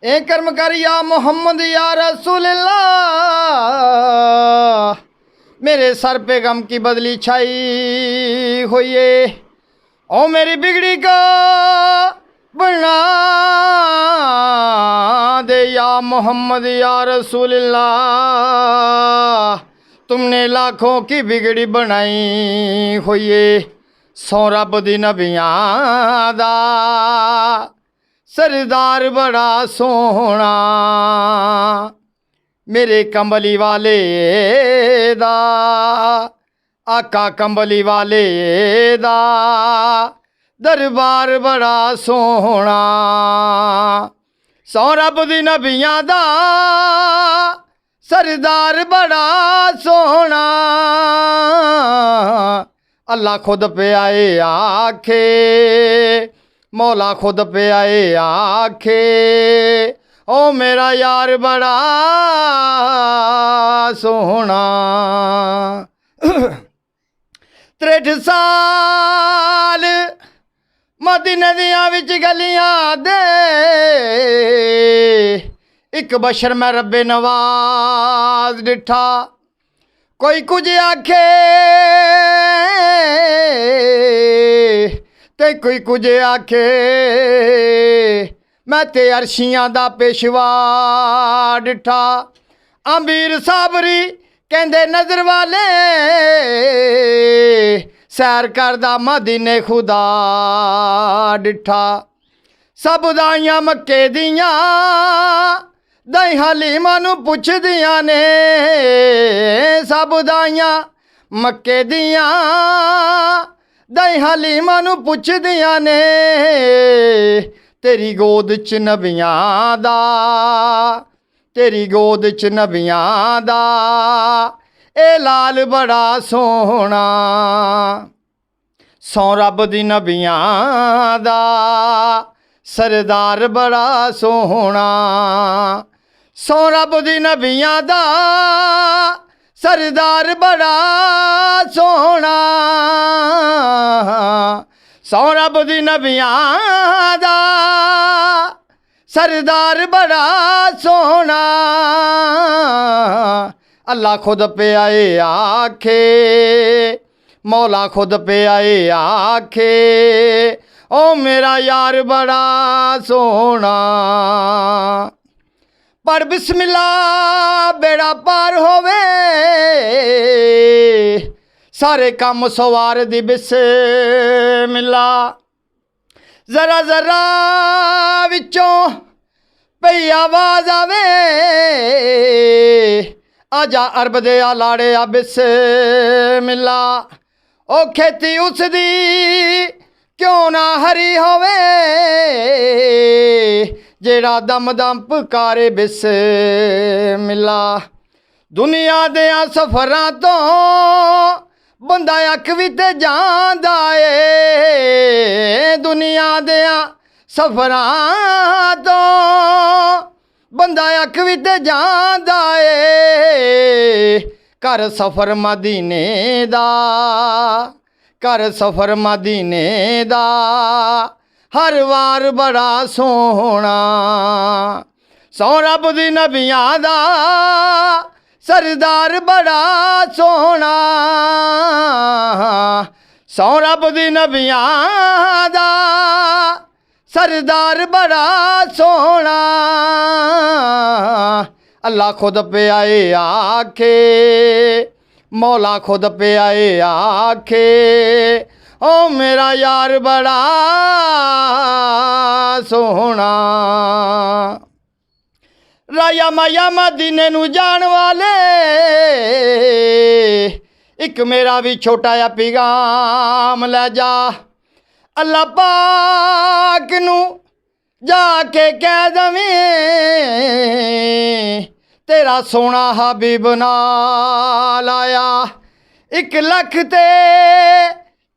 ए कर्म कर या मोहम्मद या रसूलल्लाह। मेरे सर पे गम की बदली छाई हुई है। ओ मेरी बिगड़ी का बना दे या मोहम्मद या रसूलल्लाह। तुमने लाखों की बिगड़ी बनाई हुई है। सौ रब दी नबियां दा सरदार बड़ा सोहना। मेरे कंबली वाले दा आका कंबली वाले दा दरबार बड़ा सोहना। सौ रब दी नबियां दा सरदार बड़ा सोहना। अल्लाह खुद पे आए आखे, मौला खुद पे आए आखे, ओ मेरा यार बड़ा सोहना। 63 साल मदीने दियां विच गलियां दे एक बशर मैं रब्बे नवाज डिठा। कोई कुछ आखे ते कोई कुछ आखे। मैं ते अरशियां दा पेशवा डिठा। अमीर साबरी कहंदे नजर वाले सैर करदा मदीने खुदा डिठा। सब दाइयां मक्के दियां दाई हलीमा नू पुछदियां ने। सब दाइयां मक्के दियां दाई हलीमा नू पुछदियां ने। तेरी गोद च नबियां दा, तेरी गोद च नबियां दा ए लाल बड़ा सोहना। सौ रब दी नबियां दा सरदार बड़ा सोहना। सौ रब दी नबियां दा सरदार बड़ा सोहना। सौ रब दी नबियां दा सरदार बड़ा सोहना। अल्लाह खुद पे आए आखे, मौला खुद पे आए आखे, ओ मेरा यार बड़ा सोहना। पर बिस्मिल्लाह बेड़ा पार होवे, सारे काम सवार दी बिस्मिल्लाह। जरा जरा विचों पई आवाज आवे, आजा अरब दे आ लाड़े आ बिस्मिल्लाह। ओ खेती उसदी क्यों ना हरी होवे, जेड़ा दम दम पुकारे बिस्मिल्लाह। दुनिया दे सफरां तो बंदा अख भी ते जांदा ए। दुनिया दे सफरां तो बंदा अख भी ते जांदा ए। कर सफर मदीने दा, कर सफर मदीने दा हर वार बड़ा सोहना। सौ रब दी नबियां दा सरदार बड़ा सोहना। सौ रब दी नबियां दा सरदार बड़ा सोहना। अल्लाह खुद पे आए आखे, मौला खुद पे आए आखे, ओ मेरा यार बड़ा सोहना। राया माया मदीने नू जान वाले एक मेरा भी छोटा या पैगाम ले जा। अल्लाह पाक नू जाके कह दवीं तेरा सोना हबीब नाल आया। 1 लाख ते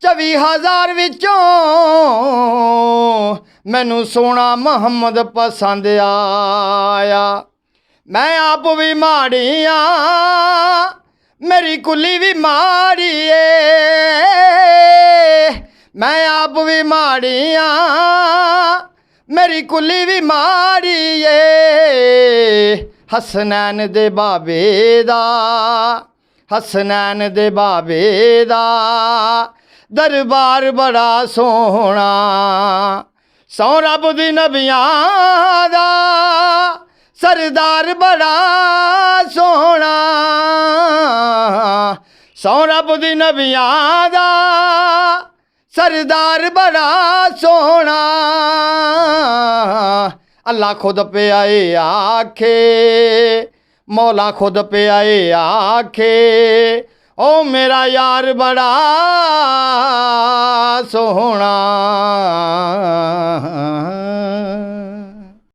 24,000 विचों मैनू सोना मुहम्मद पसंद आया। मैं आप भी माड़ी हाँ, मेरी कुली भी माड़ी है। मैं आप भी माड़ी हाँ, मेरी कुली भी माड़ी है। हसनैन दे बाबे दा, हसनैन दे बाबे दा दरबार बड़ा सोहना। सौ रब दी नबियां दा सरदार बड़ा सोहना। सौ रब दी नबियां दा सरदार बड़ा सोहना। अल्लाह खुद पे आए आखे, मौला खुद पे आए आखे, ओ मेरा यार बड़ा सोहना।